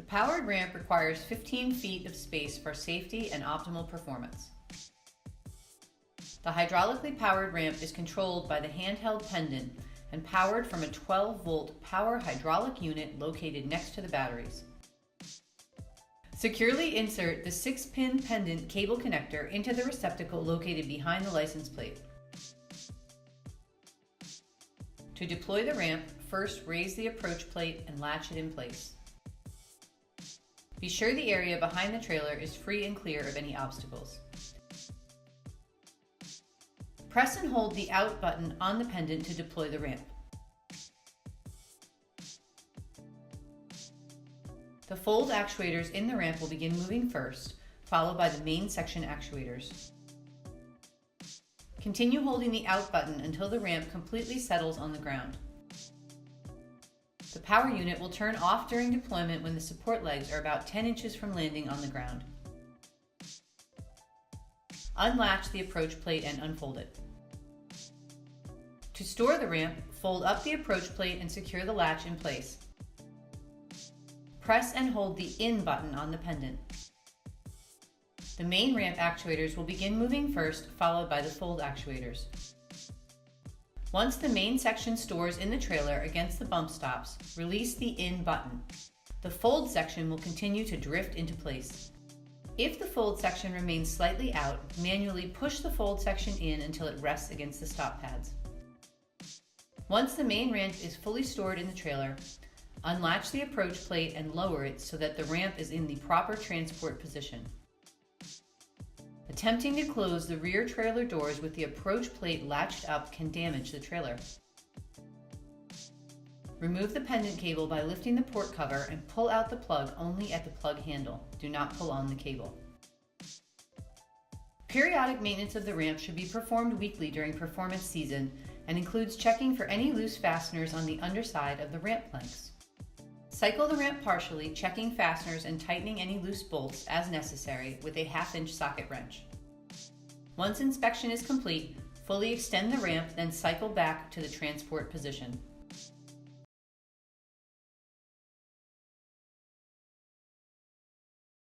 powered ramp requires 15 feet of space for safety and optimal performance. The hydraulically powered ramp is controlled by the handheld pendant and powered from a 12-volt power hydraulic unit located next to the batteries. Securely insert the 6-pin pendant cable connector into the receptacle located behind the license plate. To deploy the ramp, first raise the approach plate and latch it in place. Be sure the area behind the trailer is free and clear of any obstacles. Press and hold the out button on the pendant to deploy the ramp. The fold actuators in the ramp will begin moving first, followed by the main section actuators. Continue holding the out button until the ramp completely settles on the ground. The power unit will turn off during deployment when the support legs are about 10 inches from landing on the ground. Unlatch the approach plate and unfold it. To store the ramp, fold up the approach plate and secure the latch in place. Press and hold the in button on the pendant. The main ramp actuators will begin moving first, followed by the fold actuators. Once the main section stores in the trailer against the bump stops, release the in button. The fold section will continue to drift into place. If the fold section remains slightly out, manually push the fold section in until it rests against the stop pads. Once the main ramp is fully stored in the trailer, unlatch the approach plate and lower it so that the ramp is in the proper transport position. Attempting to close the rear trailer doors with the approach plate latched up can damage the trailer. Remove the pendant cable by lifting the port cover and pull out the plug only at the plug handle. Do not pull on the cable. Periodic maintenance of the ramp should be performed weekly during performance season and includes checking for any loose fasteners on the underside of the ramp planks. Cycle the ramp partially, checking fasteners and tightening any loose bolts as necessary with a 1/2-inch socket wrench. Once inspection is complete, fully extend the ramp, then cycle back to the transport position.